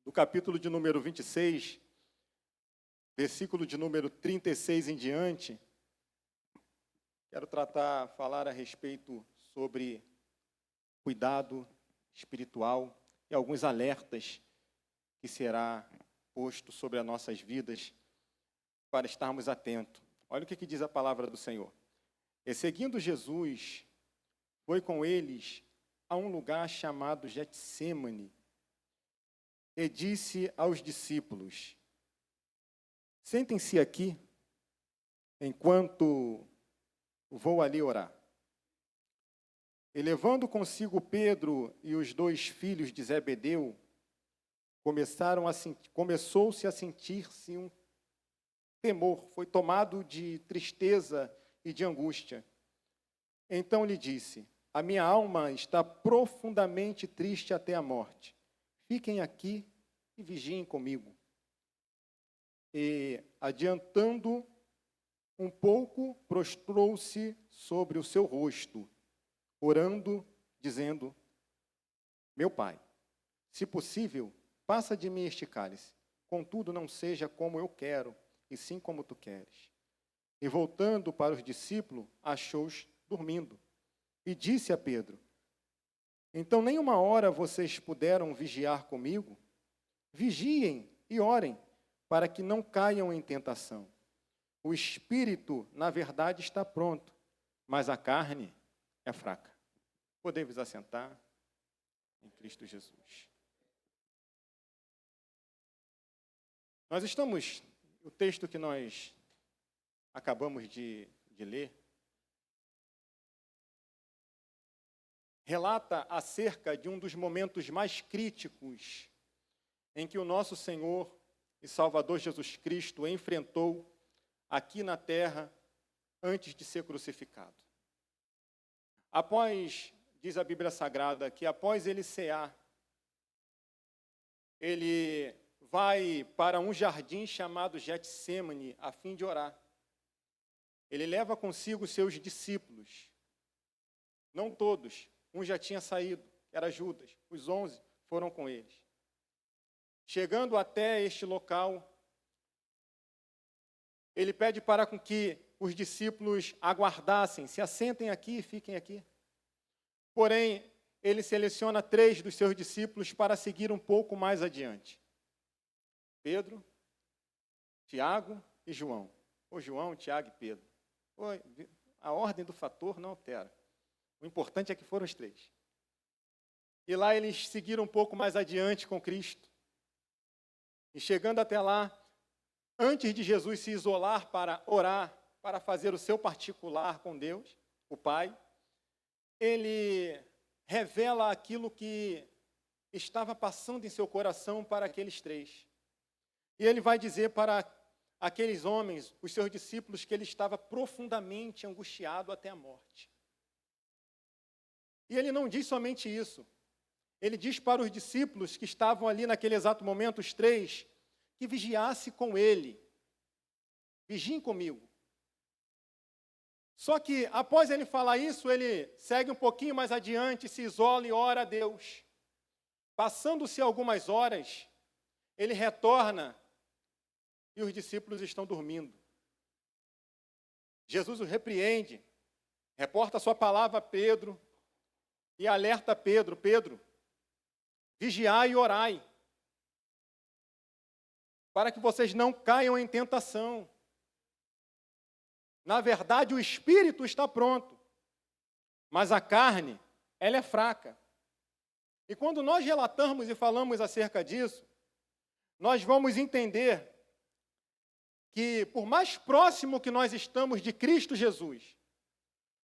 Do capítulo de número 26, versículo de número 36 em diante, quero falar a respeito sobre cuidado espiritual e alguns alertas que será posto sobre as nossas vidas para estarmos atentos. Olha o que diz a palavra do Senhor. E seguindo Jesus, foi com eles a um lugar chamado Getsêmani, e disse aos discípulos: sentem-se aqui, enquanto vou ali orar. E levando consigo Pedro e os 2 filhos de Zebedeu, começou-se a sentir-se um temor, foi tomado de tristeza e de angústia. Então lhe disse: a minha alma está profundamente triste até a morte. Fiquem aqui e vigiem comigo. E, adiantando um pouco, prostrou-se sobre o seu rosto, orando, dizendo: meu Pai, se possível, passa de mim este cálice. Contudo, não seja como eu quero, e sim como tu queres. E voltando para os discípulos, achou-os dormindo. E disse a Pedro: então nem uma hora vocês puderam vigiar comigo? Vigiem e orem, para que não caiam em tentação. O espírito, na verdade, está pronto, mas a carne é fraca. Podemos assentar em Cristo Jesus. O texto que nós acabamos de ler, relata acerca de um dos momentos mais críticos em que o nosso Senhor e Salvador Jesus Cristo enfrentou aqui na terra antes de ser crucificado. Diz a Bíblia Sagrada, que após ele cear, ele vai para um jardim chamado Getsêmani, a fim de orar. Ele leva consigo seus discípulos, não todos. Um já tinha saído, era Judas. Os 11 foram com eles. Chegando até este local, ele pede para que os discípulos aguardassem, se assentem aqui e fiquem aqui. Porém, ele seleciona 3 dos seus discípulos para seguir um pouco mais adiante. Pedro, Tiago e João. Ou João, Tiago e Pedro. A ordem do fator não altera. O importante é que foram os 3. E lá eles seguiram um pouco mais adiante com Cristo. E chegando até lá, antes de Jesus se isolar para orar, para fazer o seu particular com Deus, o Pai, ele revela aquilo que estava passando em seu coração para aqueles 3. E ele vai dizer para aqueles homens, os seus discípulos, que ele estava profundamente angustiado até a morte. E ele não diz somente isso. Ele diz para os discípulos que estavam ali naquele exato momento, os 3, que vigiasse com ele. Vigiem comigo. Só que, após ele falar isso, ele segue um pouquinho mais adiante, se isola e ora a Deus. Passando-se algumas horas, ele retorna e os discípulos estão dormindo. Jesus os repreende, reporta a sua palavra a Pedro, e alerta Pedro: Pedro, vigiai e orai, para que vocês não caiam em tentação. Na verdade, o espírito está pronto, mas a carne, ela é fraca. E quando nós relatamos e falamos acerca disso, nós vamos entender que, por mais próximo que nós estamos de Cristo Jesus,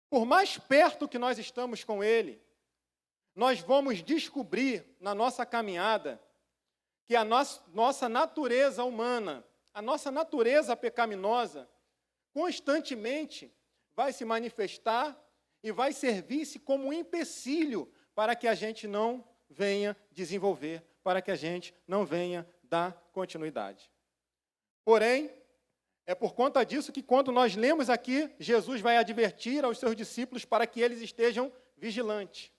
por mais perto que nós estamos com Ele, nós vamos descobrir na nossa caminhada que a nossa natureza humana, a nossa natureza pecaminosa, constantemente vai se manifestar e vai servir-se como um empecilho para que a gente não venha desenvolver, para que a gente não venha dar continuidade. Porém, é por conta disso que quando nós lemos aqui, Jesus vai advertir aos seus discípulos para que eles estejam vigilantes,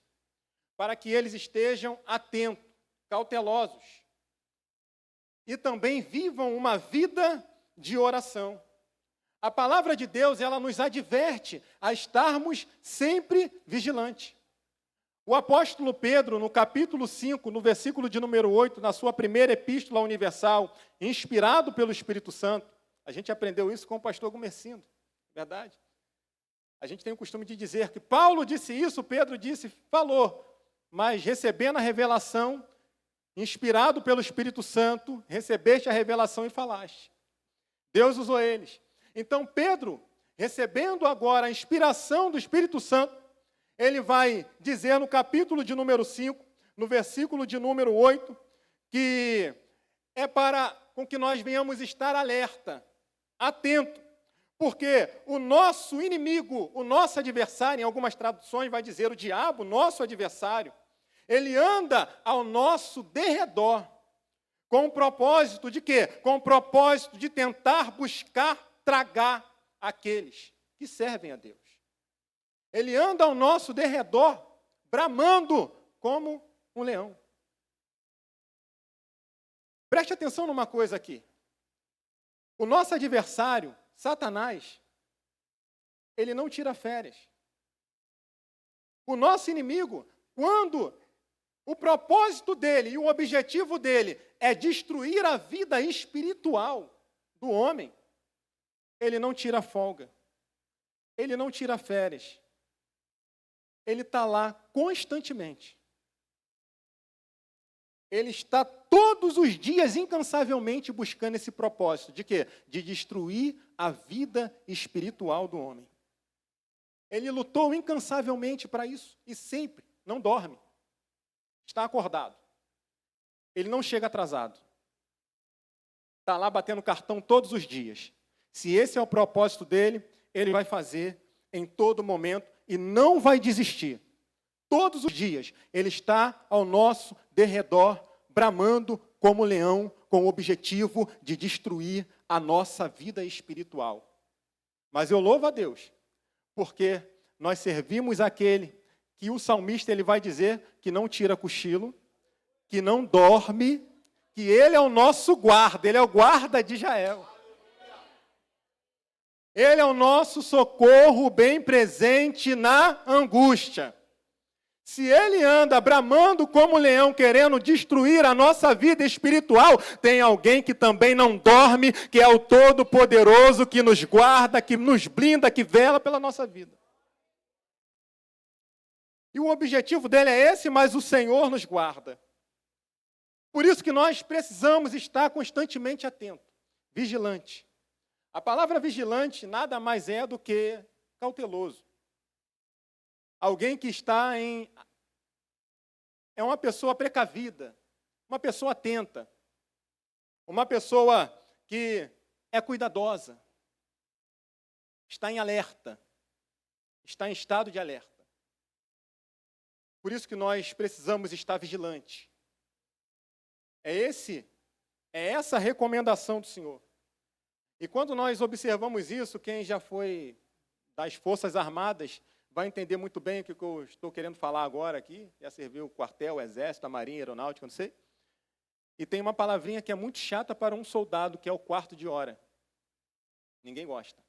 para que eles estejam atentos, cautelosos. E também vivam uma vida de oração. A palavra de Deus, ela nos adverte a estarmos sempre vigilantes. O apóstolo Pedro, no capítulo 5, no versículo de número 8, na sua primeira epístola universal, inspirado pelo Espírito Santo, a gente aprendeu isso com o pastor Gumercindo, verdade? A gente tem o costume de dizer que Paulo disse isso, Pedro disse, falou, mas recebendo a revelação, inspirado pelo Espírito Santo, recebeste a revelação e falaste. Deus usou eles. Então, Pedro, recebendo agora a inspiração do Espírito Santo, ele vai dizer no capítulo de número 5, no versículo de número 8, que é para com que nós venhamos estar alerta, atento, porque o nosso inimigo, o nosso adversário, em algumas traduções vai dizer o diabo, nosso adversário, ele anda ao nosso derredor, com o propósito de quê? Com o propósito de tentar buscar tragar aqueles que servem a Deus. Ele anda ao nosso derredor, bramando como um leão. Preste atenção numa coisa aqui. O nosso adversário, Satanás, ele não tira férias. O nosso inimigo, quando o propósito dele e o objetivo dele é destruir a vida espiritual do homem, ele não tira folga. Ele não tira férias. Ele está lá constantemente. Ele está todos os dias, incansavelmente, buscando esse propósito. De quê? De destruir a vida espiritual do homem. Ele lutou incansavelmente para isso. E sempre, não dorme. Está acordado. Ele não chega atrasado. Está lá batendo cartão todos os dias. Se esse é o propósito dele, ele vai fazer em todo momento e não vai desistir. Todos os dias, ele está ao nosso derredor, bramando como leão, com o objetivo de destruir a nossa vida espiritual. Mas eu louvo a Deus, porque nós servimos aquele que o salmista ele vai dizer que não tira cochilo, que não dorme, que ele é o nosso guarda, ele é o guarda de Israel. Ele é o nosso socorro bem presente na angústia. Se ele anda bramando como leão, querendo destruir a nossa vida espiritual, tem alguém que também não dorme, que é o Todo-Poderoso, que nos guarda, que nos blinda, que vela pela nossa vida. E o objetivo dele é esse, mas o Senhor nos guarda. Por isso que nós precisamos estar constantemente atentos, vigilante. A palavra vigilante nada mais é do que cauteloso. Alguém que está em... É uma pessoa precavida, uma pessoa atenta, uma pessoa que é cuidadosa, está em alerta, está em estado de alerta. Por isso que nós precisamos estar vigilantes. É essa a recomendação do Senhor. E quando nós observamos isso, quem já foi das Forças Armadas vai entender muito bem o que eu estou querendo falar agora aqui. Já serviu o quartel, o exército, a marinha, a aeronáutica, não sei. E tem uma palavrinha que é muito chata para um soldado, que é o quarto de hora. Ninguém gosta.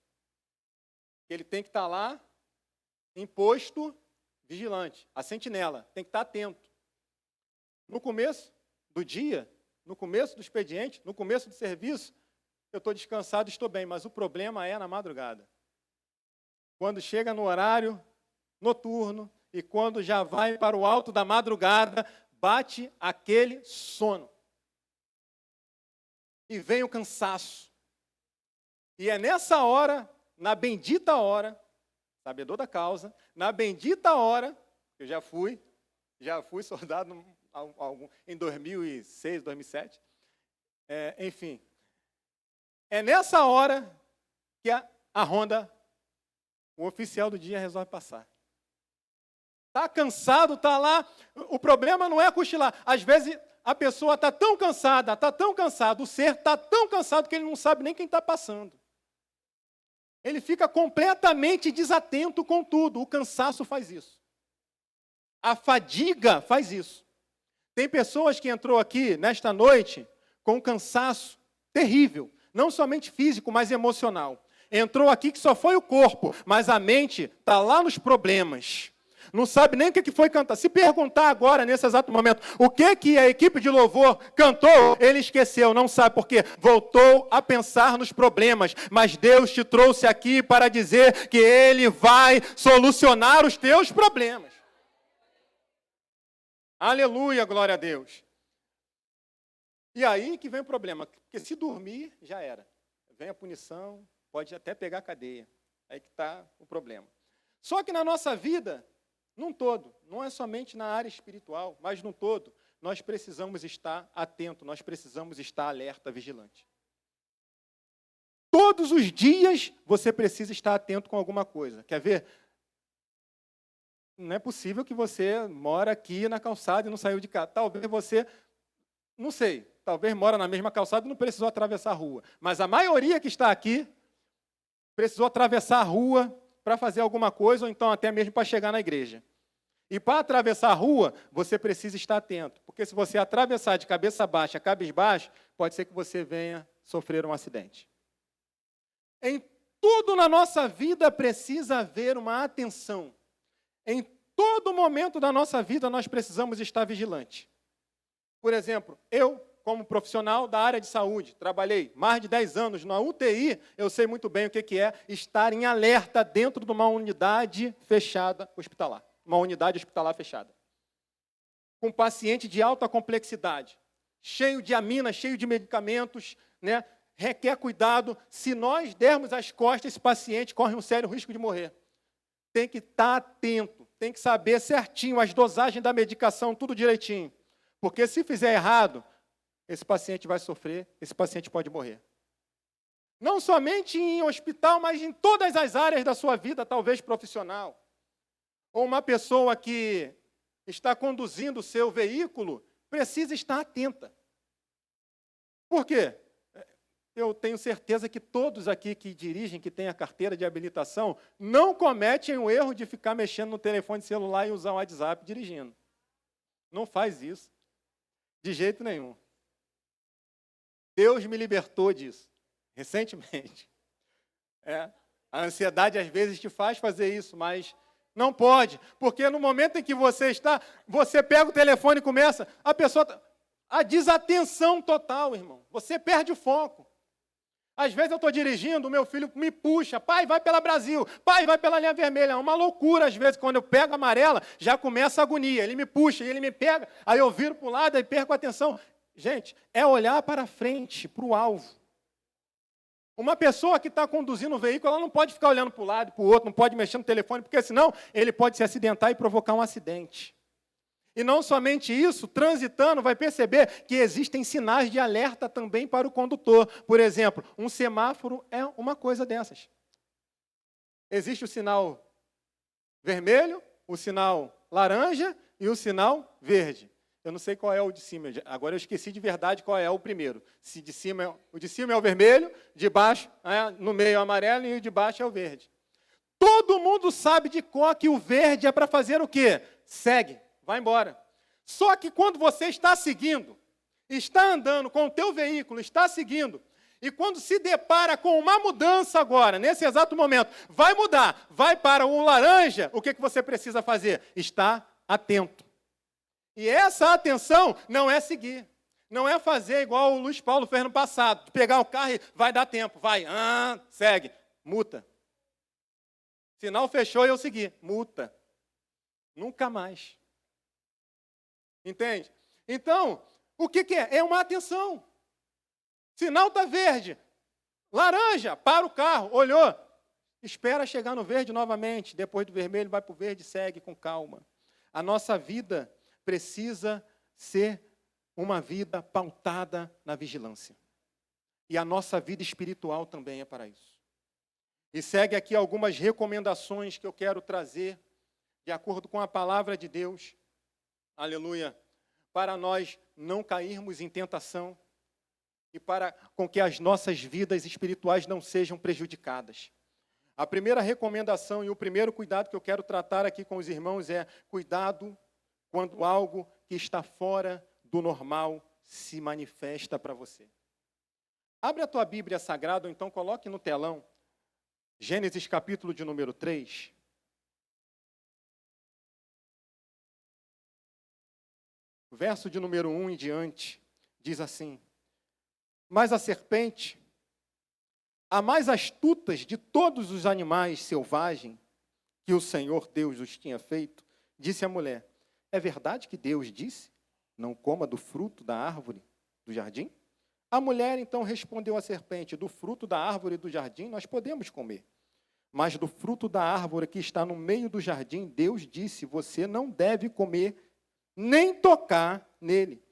Ele tem que estar lá, em posto vigilante, a sentinela, tem que estar atento. No começo do dia, no começo do expediente, no começo do serviço, eu estou descansado, estou bem, mas o problema é na madrugada. Quando chega no horário noturno e quando já vai para o alto da madrugada, bate aquele sono. E vem o cansaço. E é nessa hora, na bendita hora, sabedor da causa, na bendita hora, eu já fui soldado em 2006, 2007, enfim. É nessa hora que a ronda, o oficial do dia resolve passar. Está cansado, está lá. O problema não é cochilar. Às vezes a pessoa está tão cansada, o ser está tão cansado que ele não sabe nem quem está passando. Ele fica completamente desatento com tudo. O cansaço faz isso. A fadiga faz isso. Tem pessoas que entrou aqui nesta noite com um cansaço terrível, não somente físico, mas emocional. Entrou aqui que só foi o corpo, mas a mente está lá nos problemas. Não sabe nem o que foi cantar. Se perguntar agora, nesse exato momento, o que a equipe de louvor cantou, ele esqueceu, não sabe por quê. Voltou a pensar nos problemas, mas Deus te trouxe aqui para dizer que Ele vai solucionar os teus problemas. Aleluia, glória a Deus. E aí que vem o problema, porque se dormir, já era. Vem a punição, pode até pegar cadeia. Aí que está o problema. Só que na nossa vida, num todo, não é somente na área espiritual, mas num todo, nós precisamos estar atento, nós precisamos estar alerta, vigilante. Todos os dias você precisa estar atento com alguma coisa. Quer ver? Não é possível que você mora aqui na calçada e não saiu de casa. Talvez você, não sei, talvez mora na mesma calçada e não precisou atravessar a rua. Mas a maioria que está aqui precisou atravessar a rua para fazer alguma coisa, ou então até mesmo para chegar na igreja. E para atravessar a rua, você precisa estar atento, porque se você atravessar de cabeça baixa, cabisbaixo, pode ser que você venha sofrer um acidente. Em tudo na nossa vida precisa haver uma atenção. Em todo momento da nossa vida nós precisamos estar vigilantes. Por exemplo, eu, como profissional da área de saúde, trabalhei mais de 10 anos na UTI, eu sei muito bem o que é estar em alerta dentro de uma unidade fechada hospitalar. Uma unidade hospitalar fechada. Com paciente de alta complexidade, cheio de amina, cheio de medicamentos, né? Requer cuidado. Se nós dermos as costas, esse paciente corre um sério risco de morrer. Tem que estar atento, tem que saber certinho as dosagens da medicação, tudo direitinho. Porque se fizer errado, esse paciente vai sofrer, esse paciente pode morrer. Não somente em hospital, mas em todas as áreas da sua vida, talvez profissional. Ou uma pessoa que está conduzindo o seu veículo, precisa estar atenta. Por quê? Eu tenho certeza que todos aqui que dirigem, que têm a carteira de habilitação, não cometem o erro de ficar mexendo no telefone celular e usar o WhatsApp dirigindo. Não faz isso. De jeito nenhum. Deus me libertou disso, recentemente. A ansiedade às vezes te faz fazer isso, mas não pode, porque no momento em que você está, você pega o telefone e começa, a desatenção total, irmão. Você perde o foco. Às vezes eu estou dirigindo, o meu filho me puxa, pai, vai pela Brasil, pai, vai pela linha vermelha. É uma loucura, às vezes, quando eu pego a amarela, já começa a agonia. Ele me puxa, ele me pega, aí eu viro para o lado e perco a atenção. Gente, é olhar para frente, para o alvo. Uma pessoa que está conduzindo o veículo, ela não pode ficar olhando para o lado e para o outro, não pode mexer no telefone, porque senão ele pode se acidentar e provocar um acidente. E não somente isso, transitando, vai perceber que existem sinais de alerta também para o condutor. Por exemplo, um semáforo é uma coisa dessas. Existe o sinal vermelho, o sinal laranja e o sinal verde. Eu não sei qual é o de cima, agora eu esqueci de verdade qual é o primeiro. Se de cima, o de cima é o vermelho, de baixo, no meio é o amarelo e o de baixo é o verde. Todo mundo sabe de cor que o verde é para fazer o quê? Segue. Vai embora. Só que quando você está seguindo, está andando com o teu veículo, está seguindo, e quando se depara com uma mudança agora, nesse exato momento, vai mudar, vai para o laranja, o que você precisa fazer? Estar atento. E essa atenção não é seguir. Não é fazer igual o Luiz Paulo fez no passado, pegar o carro e vai dar tempo, vai, segue, multa. Sinal fechou e eu segui, multa. Nunca mais. Entende? Então, o que é? É uma atenção. Sinal está verde. Laranja, para o carro, olhou. Espera chegar no verde novamente. Depois do vermelho, vai para o verde, segue com calma. A nossa vida precisa ser uma vida pautada na vigilância. E a nossa vida espiritual também é para isso. E segue aqui algumas recomendações que eu quero trazer, de acordo com a palavra de Deus. Aleluia, para nós não cairmos em tentação e para com que as nossas vidas espirituais não sejam prejudicadas. A primeira recomendação e o primeiro cuidado que eu quero tratar aqui com os irmãos é cuidado quando algo que está fora do normal se manifesta para você. Abre a tua Bíblia Sagrada, ou então coloque no telão, Gênesis capítulo de número 3. Verso de número 1 em diante, diz assim: Mas a serpente, a mais astuta de todos os animais selvagens que o Senhor Deus os tinha feito, disse à mulher: É verdade que Deus disse, não coma do fruto da árvore do jardim? A mulher então respondeu à serpente: Do fruto da árvore do jardim nós podemos comer. Mas do fruto da árvore que está no meio do jardim, Deus disse: Você não deve comer, nem tocar nele,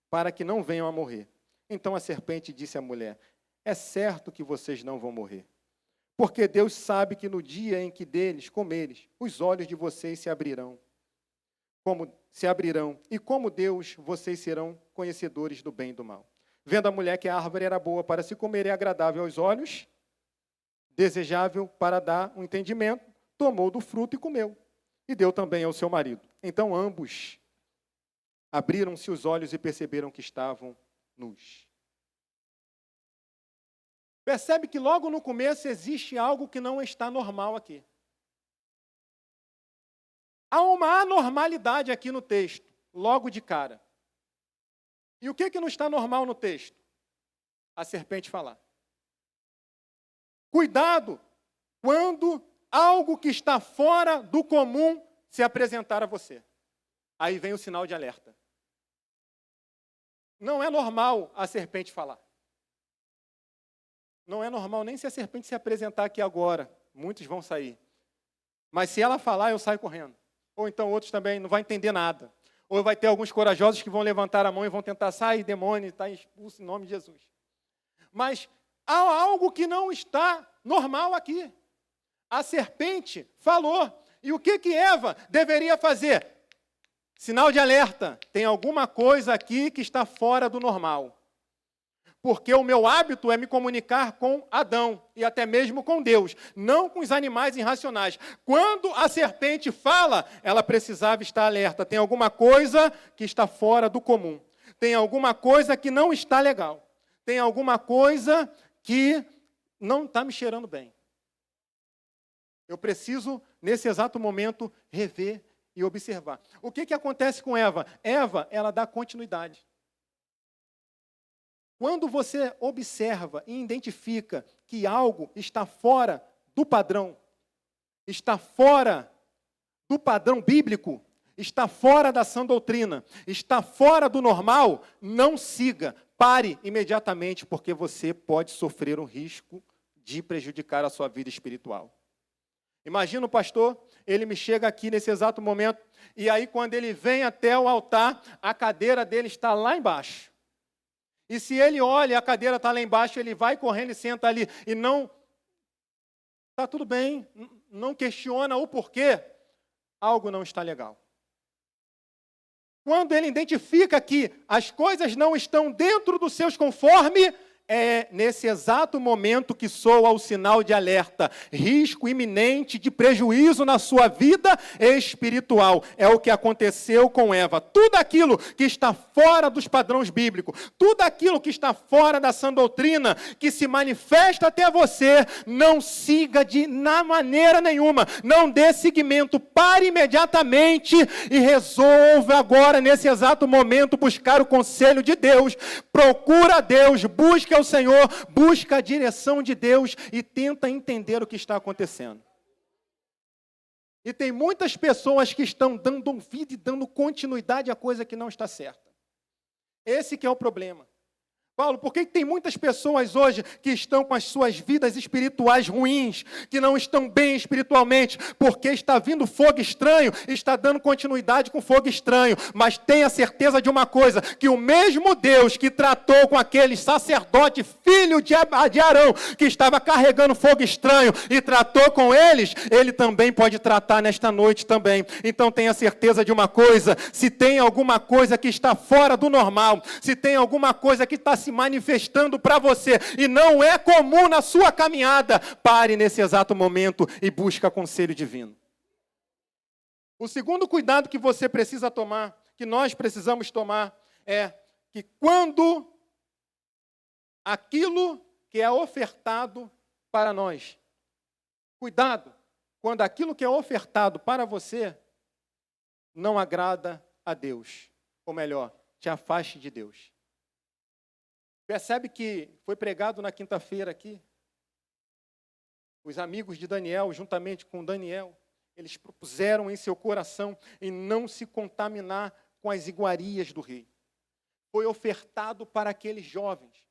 para que não venham a morrer. Então a serpente disse à mulher: É certo que vocês não vão morrer, porque Deus sabe que no dia em que deles comeres, os olhos de vocês se abrirão, e como Deus, vocês serão conhecedores do bem e do mal. Vendo a mulher que a árvore era boa para se comer e agradável aos olhos, desejável para dar um entendimento, tomou do fruto e comeu, e deu também ao seu marido. Então ambos abriram-se os olhos e perceberam que estavam nus. Percebe que logo no começo existe algo que não está normal aqui. Há uma anormalidade aqui no texto, logo de cara. E o que não está normal no texto? A serpente falar. Cuidado quando algo que está fora do comum se apresentar a você. Aí vem o sinal de alerta. Não é normal a serpente falar. Não é normal nem se a serpente se apresentar aqui agora. Muitos vão sair. Mas se ela falar, eu saio correndo. Ou então outros também não vão entender nada. Ou vai ter alguns corajosos que vão levantar a mão e vão tentar sair, demônio, está expulso em nome de Jesus. Mas há algo que não está normal aqui. A serpente falou. E o que Eva deveria fazer? Sinal de alerta. Tem alguma coisa aqui que está fora do normal. Porque o meu hábito é me comunicar com Adão e até mesmo com Deus, não com os animais irracionais. Quando a serpente fala, ela precisava estar alerta. Tem alguma coisa que está fora do comum. Tem alguma coisa que não está legal. Tem alguma coisa que não está me cheirando bem. Eu preciso, nesse exato momento, rever e observar. O que acontece com Eva? Eva, ela dá continuidade. Quando você observa e identifica que algo está fora do padrão, está fora do padrão bíblico, está fora da sã doutrina, está fora do normal, não siga, pare imediatamente, porque você pode sofrer um risco de prejudicar a sua vida espiritual. Imagina o pastor, ele me chega aqui nesse exato momento, e aí quando ele vem até o altar, a cadeira dele está lá embaixo. E se ele olha, a cadeira está lá embaixo, ele vai correndo e senta ali. E não, está tudo bem, não questiona o porquê. Algo não está legal. Quando ele identifica que as coisas não estão dentro dos seus conformes, é nesse exato momento que soa o sinal de alerta. Risco iminente de prejuízo na sua vida espiritual. É o que aconteceu com Eva. Tudo aquilo que está fora dos padrões bíblicos, tudo aquilo que está fora da sã doutrina, que se manifesta até você, não siga na maneira nenhuma. Não dê seguimento. Pare imediatamente e resolva agora, nesse exato momento, buscar o conselho de Deus. Procura Deus, busque ao Senhor, busca a direção de Deus e tenta entender o que está acontecendo. E tem muitas pessoas que estão dando ouvido e dando continuidade à coisa que não está certa. Esse que é o problema. Paulo, por que tem muitas pessoas hoje que estão com as suas vidas espirituais ruins, que não estão bem espiritualmente? Porque está vindo fogo estranho, está dando continuidade com fogo estranho. Mas tenha certeza de uma coisa, que o mesmo Deus que tratou com aquele sacerdote, filho de Arão, que estava carregando fogo estranho e tratou com eles, ele também pode tratar nesta noite também. Então tenha certeza de uma coisa, se tem alguma coisa que está fora do normal, se tem alguma coisa que está se manifestando para você e não é comum na sua caminhada, pare nesse exato momento e busque conselho divino. O segundo cuidado que você precisa tomar, que nós precisamos tomar, é que quando aquilo que é ofertado para nós, cuidado, quando aquilo que é ofertado para você não agrada a Deus, ou melhor, te afaste de Deus. Percebe que foi pregado na quinta-feira aqui, os amigos de Daniel, juntamente com Daniel, eles propuseram em seu coração em não se contaminar com as iguarias do rei. Foi ofertado para aqueles jovens,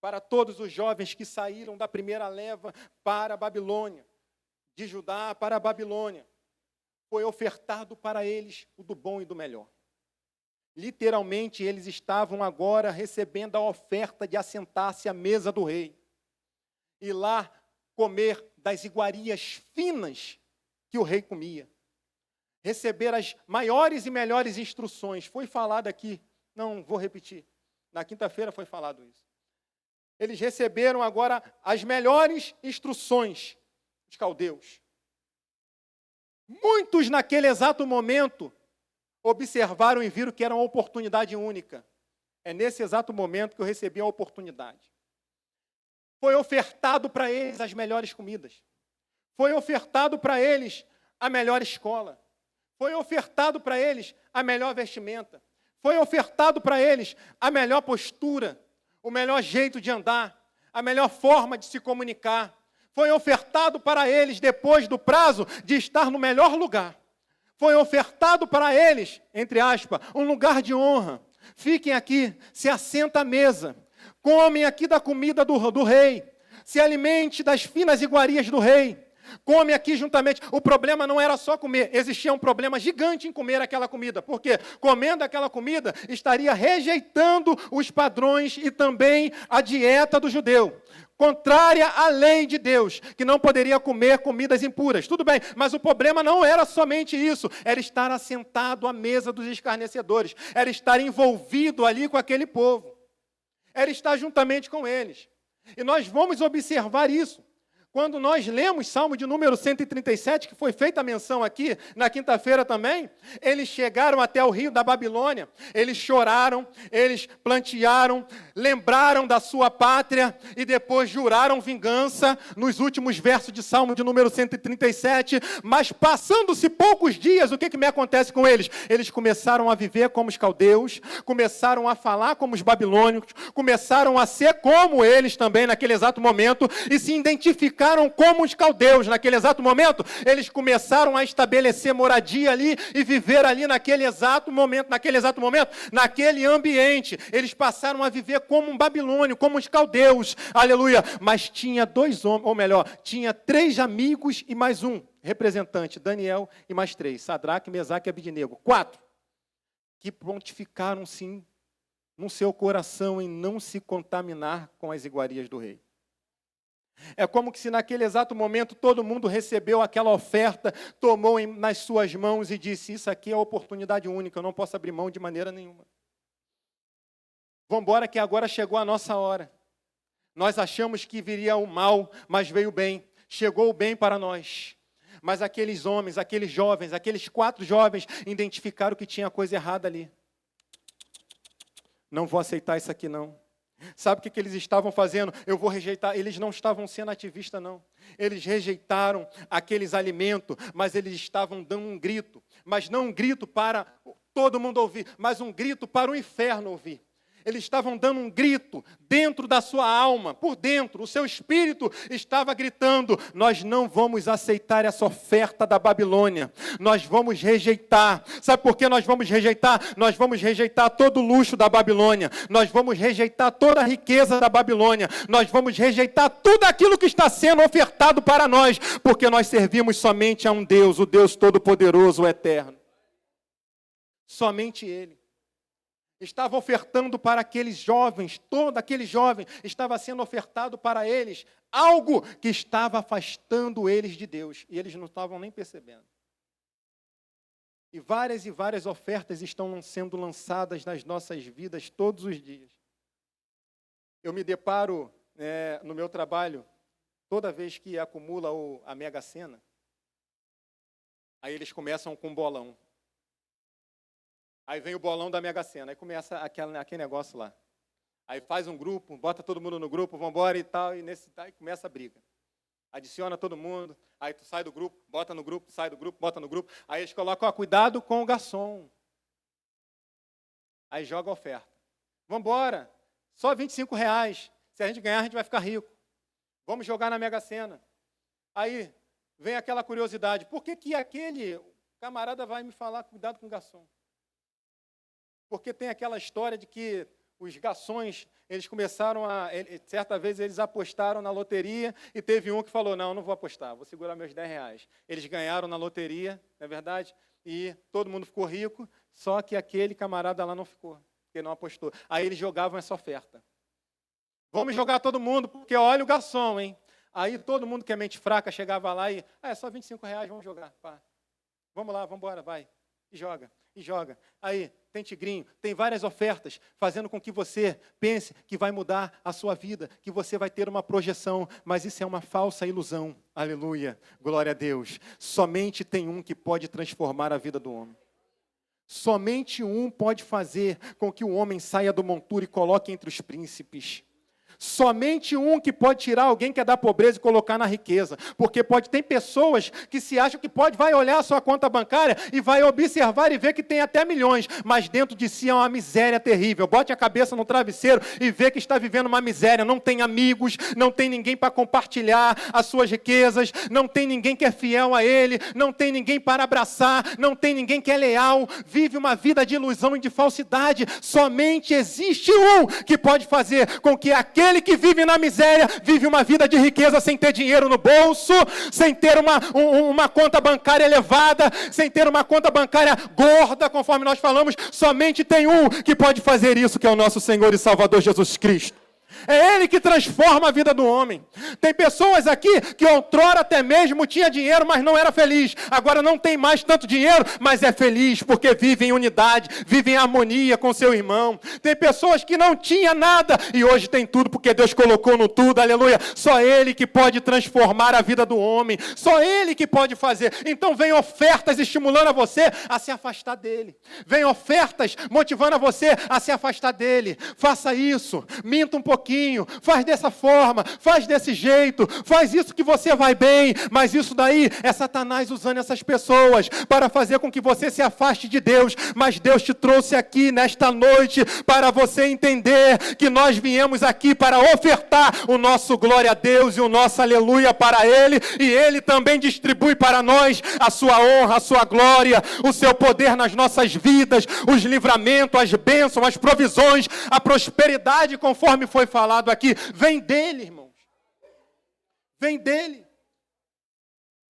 para todos os jovens que saíram da primeira leva para a Babilônia, de Judá para a Babilônia. Foi ofertado para eles o do bom e do melhor. Literalmente, eles estavam agora recebendo a oferta de assentar-se à mesa do rei. E lá comer das iguarias finas que o rei comia. Receber as maiores e melhores instruções. Foi falado aqui, não vou repetir. Na quinta-feira foi falado isso. Eles receberam agora as melhores instruções dos caldeus. Muitos naquele exato momento observaram e viram que era uma oportunidade única. É nesse exato momento que eu recebi a oportunidade. Foi ofertado para eles as melhores comidas. Foi ofertado para eles a melhor escola. Foi ofertado para eles a melhor vestimenta. Foi ofertado para eles a melhor postura, o melhor jeito de andar, a melhor forma de se comunicar. Foi ofertado para eles, depois do prazo, de estar no melhor lugar. Foi ofertado para eles, entre aspas, um lugar de honra. Fiquem aqui, se assenta à mesa. Comem aqui da comida do rei. Se alimente das finas iguarias do rei. Come aqui juntamente. O problema não era só comer. Existia um problema gigante em comer aquela comida. Por quê? Comendo aquela comida, estaria rejeitando os padrões e também a dieta do judeu. Contrária à lei de Deus, que não poderia comer comidas impuras. Tudo bem, mas o problema não era somente isso. Era estar assentado à mesa dos escarnecedores. Era estar envolvido ali com aquele povo. Era estar juntamente com eles. E nós vamos observar isso. Quando nós lemos Salmo de número 137, que foi feita a menção aqui, na quinta-feira também, eles chegaram até o rio da Babilônia, eles choraram, eles plantearam, lembraram da sua pátria e depois juraram vingança nos últimos versos de Salmo de número 137, mas passando-se poucos dias, o que me acontece com eles? Eles começaram a viver como os caldeus, começaram a falar como os babilônicos, começaram a ser como eles também naquele exato momento e se identificaram como os caldeus naquele exato momento. Eles começaram a estabelecer moradia ali e viver ali naquele exato momento, naquele ambiente. Eles passaram a viver como um babilônio, como os caldeus, aleluia. Mas tinha dois homens, ou melhor, tinha 3 amigos e mais um representante, Daniel e mais 3, Sadraque, Mesaque e Abidnego, 4, que prontificaram sim no seu coração em não se contaminar com as iguarias do rei. É como que se naquele exato momento todo mundo recebeu aquela oferta, tomou nas suas mãos e disse, isso aqui é uma oportunidade única, eu não posso abrir mão de maneira nenhuma. Vamos embora que agora chegou a nossa hora. Nós achamos que viria o mal, mas veio o bem. Chegou o bem para nós. Mas aqueles homens, aqueles jovens, aqueles 4 jovens identificaram que tinha coisa errada ali. Não vou aceitar isso aqui não. Sabe o que eles estavam fazendo? Eu vou rejeitar. Eles não estavam sendo ativistas, não. Eles rejeitaram aqueles alimentos, mas eles estavam dando um grito. Mas não um grito para todo mundo ouvir, mas um grito para o inferno ouvir. Eles estavam dando um grito dentro da sua alma, por dentro. O seu espírito estava gritando, nós não vamos aceitar essa oferta da Babilônia. Nós vamos rejeitar. Sabe por que nós vamos rejeitar? Nós vamos rejeitar todo o luxo da Babilônia. Nós vamos rejeitar toda a riqueza da Babilônia. Nós vamos rejeitar tudo aquilo que está sendo ofertado para nós, porque nós servimos somente a um Deus, o Deus Todo-Poderoso, o Eterno. Somente Ele. Estava ofertando para aqueles jovens, todo aquele jovem estava sendo ofertado para eles algo que estava afastando eles de Deus. E eles não estavam nem percebendo. E várias ofertas estão sendo lançadas nas nossas vidas todos os dias. Eu me deparo no meu trabalho, toda vez que acumula a Mega Sena, aí eles começam com bolão. Aí vem o bolão da Mega Sena, aí começa aquele negócio lá. Aí faz um grupo, bota todo mundo no grupo, vambora e tal, e aí começa a briga. Adiciona todo mundo, aí tu sai do grupo, bota no grupo, sai do grupo, bota no grupo. Aí eles colocam, cuidado com o garçom. Aí joga a oferta. Vambora, só R$25. Se a gente ganhar, a gente vai ficar rico. Vamos jogar na Mega Sena. Aí vem aquela curiosidade, por que aquele camarada vai me falar, cuidado com o garçom? Porque tem aquela história de que os garçons, eles começaram certa vez eles apostaram na loteria e teve um que falou, não vou apostar, vou segurar meus R$10. Eles ganharam na loteria, não é verdade? E todo mundo ficou rico, só que aquele camarada lá não ficou, porque não apostou. Aí eles jogavam essa oferta. Vamos jogar todo mundo, porque olha o garçom, hein? Aí todo mundo que é mente fraca chegava lá e, é só R$25, vamos jogar. Pá. Vamos lá, vamos embora, vai. E joga, e joga. Aí, tem tigrinho, tem várias ofertas, fazendo com que você pense que vai mudar a sua vida, que você vai ter uma projeção, mas isso é uma falsa ilusão. Aleluia, glória a Deus. Somente tem um que pode transformar a vida do homem. Somente um pode fazer com que o homem saia do monturo e coloque entre os príncipes. Somente um que pode tirar alguém que é da pobreza e colocar na riqueza. Porque tem pessoas que se acham que vai olhar a sua conta bancária e vai observar e ver que tem até milhões, mas dentro de si é uma miséria terrível. Bote a cabeça no travesseiro e vê que está vivendo uma miséria. Não tem amigos, não tem ninguém para compartilhar as suas riquezas, não tem ninguém que é fiel a ele, não tem ninguém para abraçar, não tem ninguém que é leal, vive uma vida de ilusão e de falsidade. Somente existe um que pode fazer com que aquele que vive na miséria, vive uma vida de riqueza sem ter dinheiro no bolso, sem ter uma conta bancária elevada, sem ter uma conta bancária gorda, conforme nós falamos. Somente tem um que pode fazer isso, que é o nosso Senhor e Salvador Jesus Cristo. É Ele que transforma a vida do homem. Tem pessoas aqui que outrora até mesmo tinha dinheiro, mas não era feliz. Agora não tem mais tanto dinheiro, mas é feliz, porque vive em unidade, vive em harmonia com seu irmão. Tem pessoas que não tinha nada e hoje tem tudo, porque Deus colocou no tudo, aleluia. Só Ele que pode transformar a vida do homem. Só Ele que pode fazer. Então vem ofertas estimulando a você a se afastar dele. Vem ofertas motivando a você a se afastar dele. Faça isso, minta um pouquinho, faz dessa forma, faz desse jeito, faz isso que você vai bem, mas isso daí é Satanás usando essas pessoas para fazer com que você se afaste de Deus. Mas Deus te trouxe aqui nesta noite para você entender que nós viemos aqui para ofertar o nosso glória a Deus e o nosso aleluia para Ele, e Ele também distribui para nós a sua honra, a sua glória, o seu poder nas nossas vidas, os livramentos, as bênçãos, as provisões, a prosperidade, conforme foi falado aqui, vem dele, irmãos. Vem dele.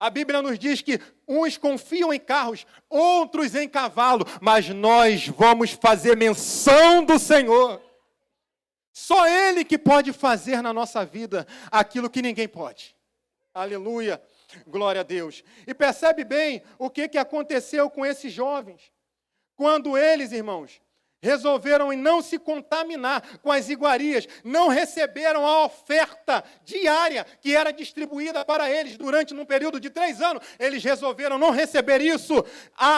A Bíblia nos diz que uns confiam em carros, outros em cavalo, mas nós vamos fazer menção do Senhor. Só Ele que pode fazer na nossa vida aquilo que ninguém pode. Aleluia, glória a Deus. E percebe bem o que aconteceu com esses jovens. Quando eles, irmãos, resolveram em não se contaminar com as iguarias, não receberam a oferta diária que era distribuída para eles durante um período de 3 anos. Eles resolveram não receber isso.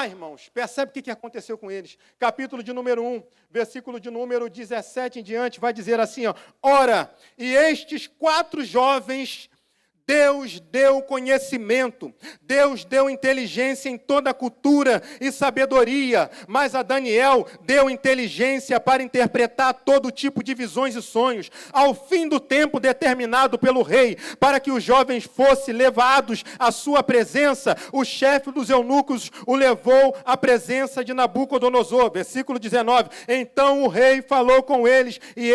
Irmãos, percebe o que aconteceu com eles? Capítulo de número 1, versículo de número 17 em diante, vai dizer assim, ora, e estes 4 jovens Deus deu conhecimento, Deus deu inteligência em toda a cultura e sabedoria, mas a Daniel deu inteligência para interpretar todo tipo de visões e sonhos. Ao fim do tempo determinado pelo rei, para que os jovens fossem levados à sua presença, o chefe dos eunucos o levou à presença de Nabucodonosor. Versículo 19, então o rei falou com eles, e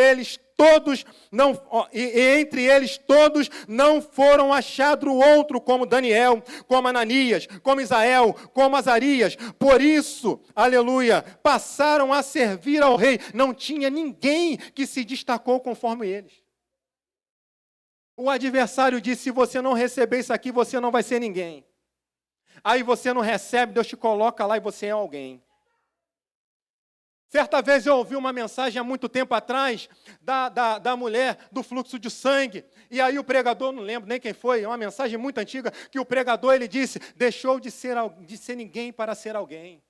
entre eles todos não foram achados outro como Daniel, como Ananias, como Isael, como Azarias. Por isso, aleluia, passaram a servir ao rei. Não tinha ninguém que se destacou conforme eles. O adversário disse, se você não receber isso aqui, você não vai ser ninguém. Aí você não recebe, Deus te coloca lá e você é alguém. Certa vez eu ouvi uma mensagem há muito tempo atrás da mulher do fluxo de sangue. E aí o pregador, não lembro nem quem foi, é uma mensagem muito antiga, que o pregador ele disse, deixou de ser ninguém para ser alguém.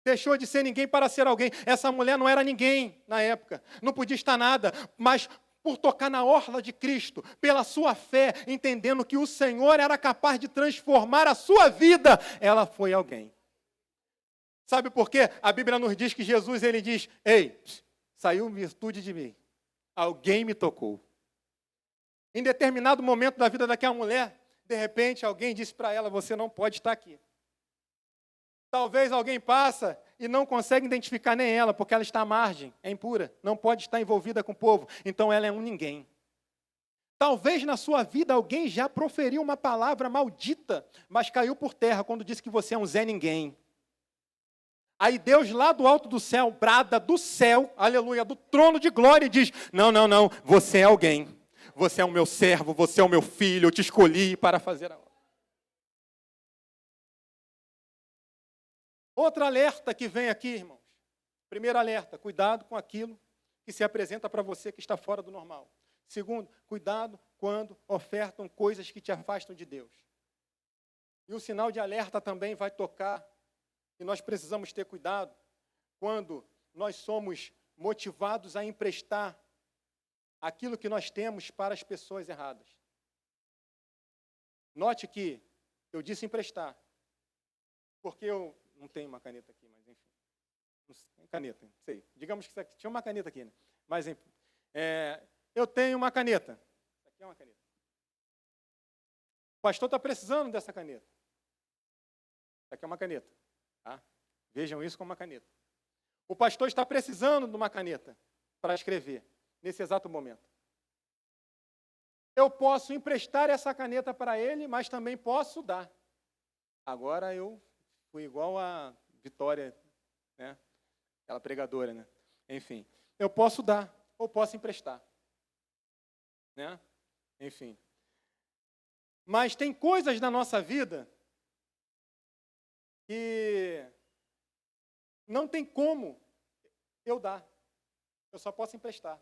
Deixou de ser ninguém para ser alguém. Essa mulher não era ninguém na época, não podia estar nada, mas por tocar na orla de Cristo, pela sua fé, entendendo que o Senhor era capaz de transformar a sua vida, ela foi alguém. Sabe por quê? A Bíblia nos diz que Jesus, ele diz, ei, saiu virtude de mim, alguém me tocou. Em determinado momento da vida daquela mulher, de repente alguém disse para ela, você não pode estar aqui. Talvez alguém passa e não consegue identificar nem ela, porque ela está à margem, é impura, não pode estar envolvida com o povo, então ela é um ninguém. Talvez na sua vida alguém já proferiu uma palavra maldita, mas caiu por terra quando disse que você é um Zé Ninguém. Aí Deus lá do alto do céu, brada do céu, aleluia, do trono de glória e diz, não, você é alguém, você é o meu servo, você é o meu filho, eu te escolhi para fazer a obra. Outro alerta que vem aqui, irmãos. Primeiro alerta, cuidado com aquilo que se apresenta para você que está fora do normal. Segundo, cuidado quando ofertam coisas que te afastam de Deus. E o sinal de alerta também vai tocar, e nós precisamos ter cuidado quando nós somos motivados a emprestar aquilo que nós temos para as pessoas erradas. Note que eu disse emprestar, porque eu não tenho uma caneta aqui, mas enfim. Caneta, não sei. Digamos que tinha uma caneta aqui, né? Mas enfim. Eu tenho uma caneta. Isso aqui é uma caneta. O pastor está precisando dessa caneta. Isso aqui é uma caneta. Tá? Vejam isso como uma caneta. O pastor está precisando de uma caneta para escrever, nesse exato momento. Eu posso emprestar essa caneta para ele, mas também posso dar. Agora eu fui igual a Vitória, né? Aquela pregadora, né? Enfim, eu posso dar ou posso emprestar, né? Enfim. Mas tem coisas na nossa vida que não tem como eu dar. Eu só posso emprestar.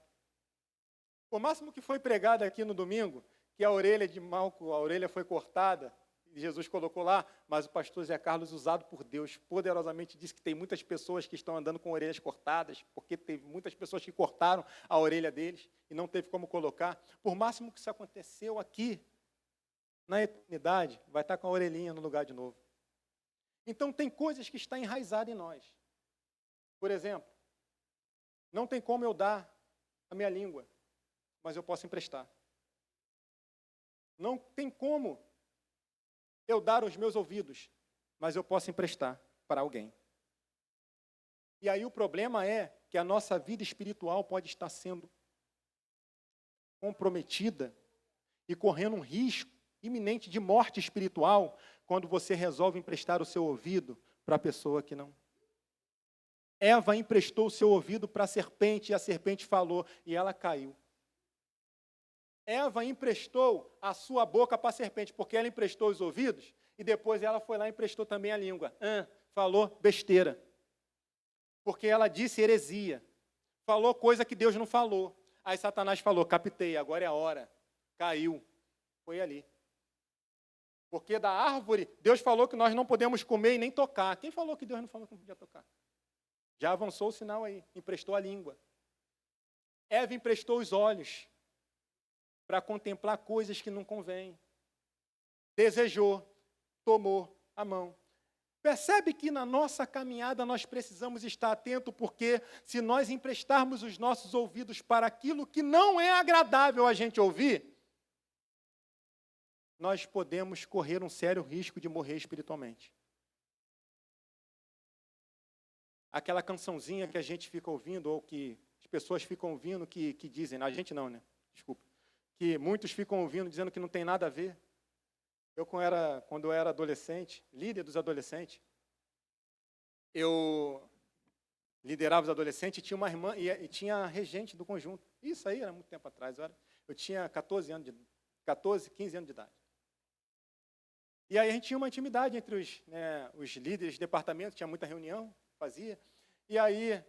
O máximo que foi pregado aqui no domingo, que a orelha de Malco, a orelha foi cortada, Jesus colocou lá, mas o pastor Zé Carlos, usado por Deus, poderosamente disse que tem muitas pessoas que estão andando com orelhas cortadas, porque teve muitas pessoas que cortaram a orelha deles e não teve como colocar. Por máximo que isso aconteceu aqui, na eternidade, vai estar com a orelhinha no lugar de novo. Então, tem coisas que estão enraizadas em nós. Por exemplo, não tem como eu dar a minha língua, mas eu posso emprestar. Não tem como eu dar os meus ouvidos, mas eu posso emprestar para alguém. E aí o problema é que a nossa vida espiritual pode estar sendo comprometida e correndo um risco iminente de morte espiritual quando você resolve emprestar o seu ouvido para a pessoa que não. Eva emprestou o seu ouvido para a serpente e a serpente falou e ela caiu. Eva emprestou a sua boca para a serpente, porque ela emprestou os ouvidos, e depois ela foi lá e emprestou também a língua. Falou besteira. Porque ela disse heresia. Falou coisa que Deus não falou. Aí Satanás falou, captei, agora é a hora. Caiu. Foi ali. Porque da árvore, Deus falou que nós não podemos comer e nem tocar. Quem falou que Deus não falou que não podia tocar? Já avançou o sinal aí, emprestou a língua. Eva emprestou os olhos para contemplar coisas que não convêm. Desejou, tomou a mão. Percebe que na nossa caminhada nós precisamos estar atentos, porque se nós emprestarmos os nossos ouvidos para aquilo que não é agradável a gente ouvir, nós podemos correr um sério risco de morrer espiritualmente. Aquela cançãozinha que a gente fica ouvindo, ou que as pessoas ficam ouvindo, que dizem, a gente não, né? Desculpa. Que muitos ficam ouvindo, dizendo que não tem nada a ver. Quando eu era adolescente, líder dos adolescentes, eu liderava os adolescentes e tinha uma irmã, e tinha a regente do conjunto. Isso aí era muito tempo atrás. Eu tinha 15 anos de idade. E aí a gente tinha uma intimidade entre os líderes de departamento, tinha muita reunião, fazia. E aí,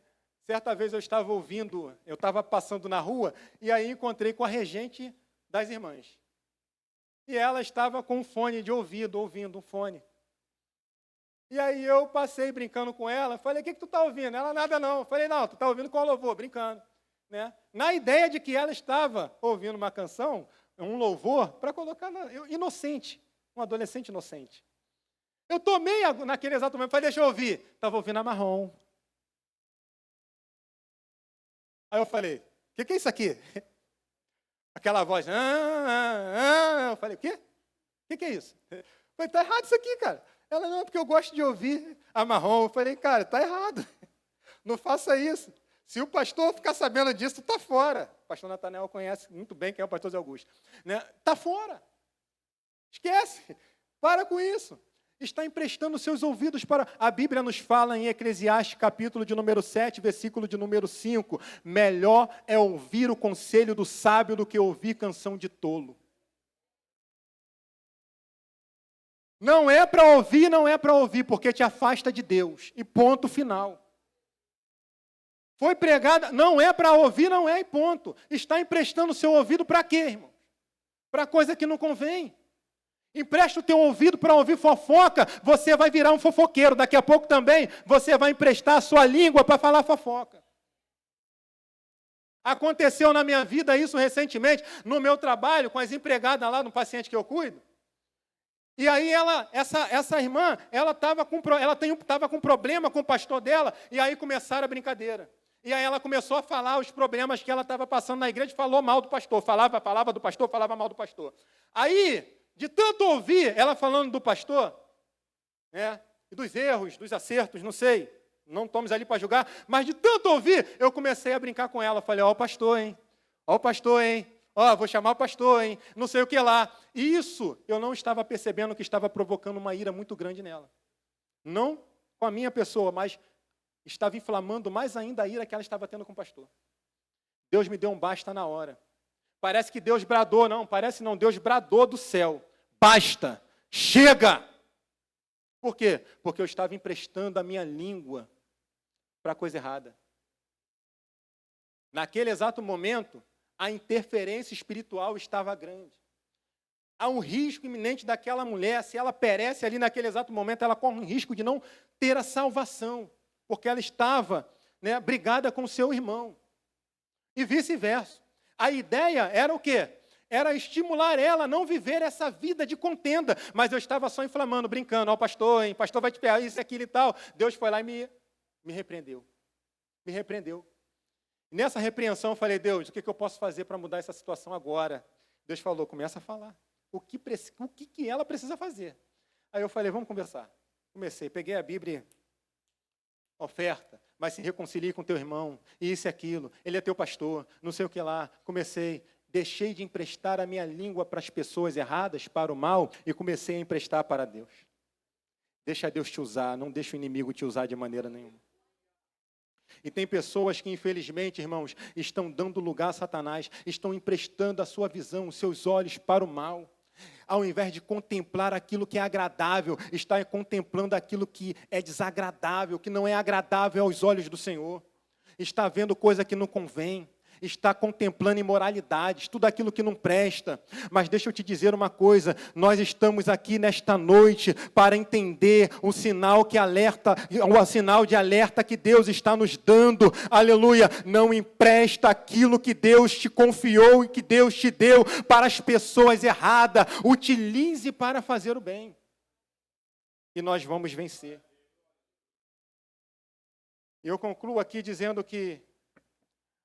certa vez eu estava passando na rua, e aí encontrei com a regente das irmãs. E ela estava com um fone de ouvido, ouvindo um fone. E aí eu passei brincando com ela, falei, o que tu está ouvindo? Ela, nada não. Eu falei, não, tu está ouvindo qual louvor? Brincando. Né? Na ideia de que ela estava ouvindo uma canção, um louvor, para colocar inocente, um adolescente inocente. Eu tomei naquele exato momento, falei, deixa eu ouvir. Estava ouvindo a Marrom. Aí eu falei, o que é isso aqui? Aquela voz, eu falei, o quê? O que é isso? Eu falei, está errado isso aqui, cara. Ela, não, porque eu gosto de ouvir a Marrom. Eu falei, cara, está errado. Não faça isso. Se o pastor ficar sabendo disso, está fora. O pastor Natanael conhece muito bem quem é o pastor Zé Augusto. Está fora. Esquece. Para com isso. Está emprestando seus ouvidos para... A Bíblia nos fala em Eclesiastes, capítulo de número 7, versículo de número 5. Melhor é ouvir o conselho do sábio do que ouvir canção de tolo. Não é para ouvir, porque te afasta de Deus. E ponto final. Foi pregada, não é para ouvir, não é e ponto. Está emprestando o seu ouvido para quê, irmão? Para coisa que não convém. Empresta o teu ouvido para ouvir fofoca, você vai virar um fofoqueiro. Daqui a pouco também você vai emprestar a sua língua para falar fofoca. Aconteceu na minha vida isso recentemente, no meu trabalho, com as empregadas lá no paciente que eu cuido. E aí essa irmã, ela estava com problema com o pastor dela, e aí começaram a brincadeira. E aí ela começou a falar os problemas que ela estava passando na igreja, falou mal do pastor, falava do pastor, falava mal do pastor. Aí, de tanto ouvir ela falando do pastor, e dos erros, dos acertos, não sei, não estamos ali para julgar, mas de tanto ouvir, eu comecei a brincar com ela. Falei, ó o pastor, hein? Ó o pastor, hein? Ó, vou chamar o pastor, hein? Não sei o que lá. E isso, eu não estava percebendo que estava provocando uma ira muito grande nela. Não com a minha pessoa, mas estava inflamando mais ainda a ira que ela estava tendo com o pastor. Deus me deu um basta na hora. Parece que Deus bradou, não, parece não, Deus bradou do céu. Basta, chega! Por quê? Porque eu estava emprestando a minha língua para coisa errada. Naquele exato momento, a interferência espiritual estava grande. Há um risco iminente daquela mulher, se ela perece ali naquele exato momento, ela corre um risco de não ter a salvação, porque ela estava brigada com o seu irmão. E vice-versa. A ideia era o quê? Era estimular ela a não viver essa vida de contenda. Mas eu estava só inflamando, brincando. Ó, pastor, hein? Pastor vai te pegar isso, aquilo e tal. Deus foi lá e me repreendeu. Me repreendeu. E nessa repreensão eu falei, Deus, o que eu posso fazer para mudar essa situação agora? Deus falou, começa a falar. O que ela precisa fazer? Aí eu falei, vamos conversar. Comecei, peguei a Bíblia, oferta, mas se reconcilie com teu irmão, e isso e aquilo, ele é teu pastor, não sei o que lá. Comecei, deixei de emprestar a minha língua para as pessoas erradas, para o mal, e comecei a emprestar para Deus. Deixa Deus te usar, não deixa o inimigo te usar de maneira nenhuma. E tem pessoas que, infelizmente, irmãos, estão dando lugar a Satanás, estão emprestando a sua visão, os seus olhos para o mal. Ao invés de contemplar aquilo que é agradável, está contemplando aquilo que é desagradável, que não é agradável aos olhos do Senhor. Está vendo coisa que não convém. Está contemplando imoralidades, tudo aquilo que não presta. Mas deixa eu te dizer uma coisa, nós estamos aqui nesta noite para entender o sinal que alerta, o sinal de alerta que Deus está nos dando. Aleluia! Não empresta aquilo que Deus te confiou e que Deus te deu para as pessoas erradas. Utilize para fazer o bem. E nós vamos vencer. Eu concluo aqui dizendo que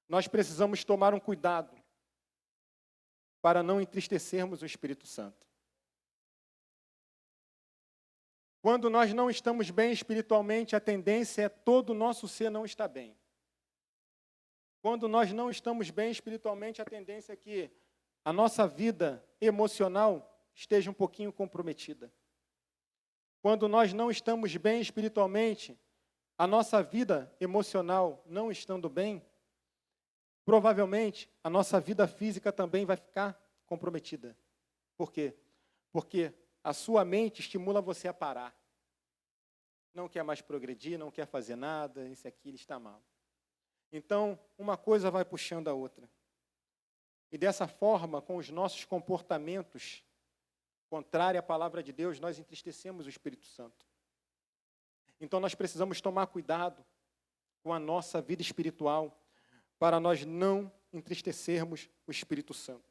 nós precisamos tomar um cuidado para não entristecermos o Espírito Santo. Quando nós não estamos bem espiritualmente, a tendência é todo o nosso ser não estar bem. Quando nós não estamos bem espiritualmente, a tendência é que a nossa vida emocional esteja um pouquinho comprometida. Quando nós não estamos bem espiritualmente, a nossa vida emocional não estando bem, provavelmente, a nossa vida física também vai ficar comprometida. Por quê? Porque a sua mente estimula você a parar. Não quer mais progredir, não quer fazer nada, isso aqui está mal. Então, uma coisa vai puxando a outra. E dessa forma, com os nossos comportamentos contrários à palavra de Deus, nós entristecemos o Espírito Santo. Então nós precisamos tomar cuidado com a nossa vida espiritual para nós não entristecermos o Espírito Santo.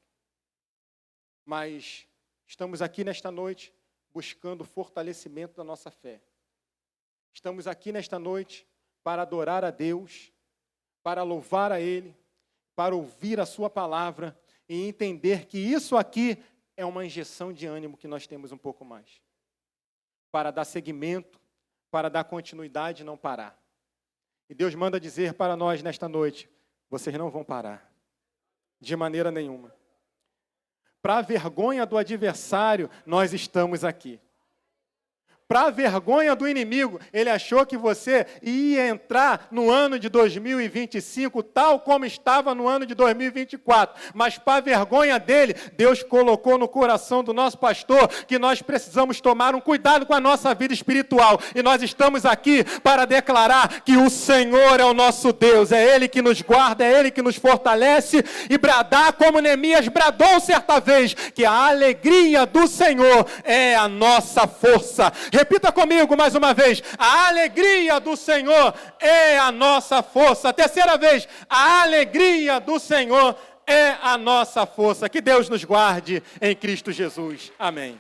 Mas estamos aqui nesta noite buscando o fortalecimento da nossa fé. Estamos aqui nesta noite para adorar a Deus, para louvar a Ele, para ouvir a Sua palavra e entender que isso aqui é uma injeção de ânimo que nós temos um pouco mais. Para dar seguimento, para dar continuidade e não parar. E Deus manda dizer para nós nesta noite, vocês não vão parar, de maneira nenhuma. Para a vergonha do adversário, nós estamos aqui. Para a vergonha do inimigo, ele achou que você ia entrar no ano de 2025, tal como estava no ano de 2024. Mas para a vergonha dele, Deus colocou no coração do nosso pastor que nós precisamos tomar um cuidado com a nossa vida espiritual. E nós estamos aqui para declarar que o Senhor é o nosso Deus. É Ele que nos guarda, é Ele que nos fortalece. E bradar como Neemias bradou certa vez, que a alegria do Senhor é a nossa força. Repita comigo mais uma vez. A alegria do Senhor é a nossa força. A terceira vez. A alegria do Senhor é a nossa força. Que Deus nos guarde em Cristo Jesus. Amém.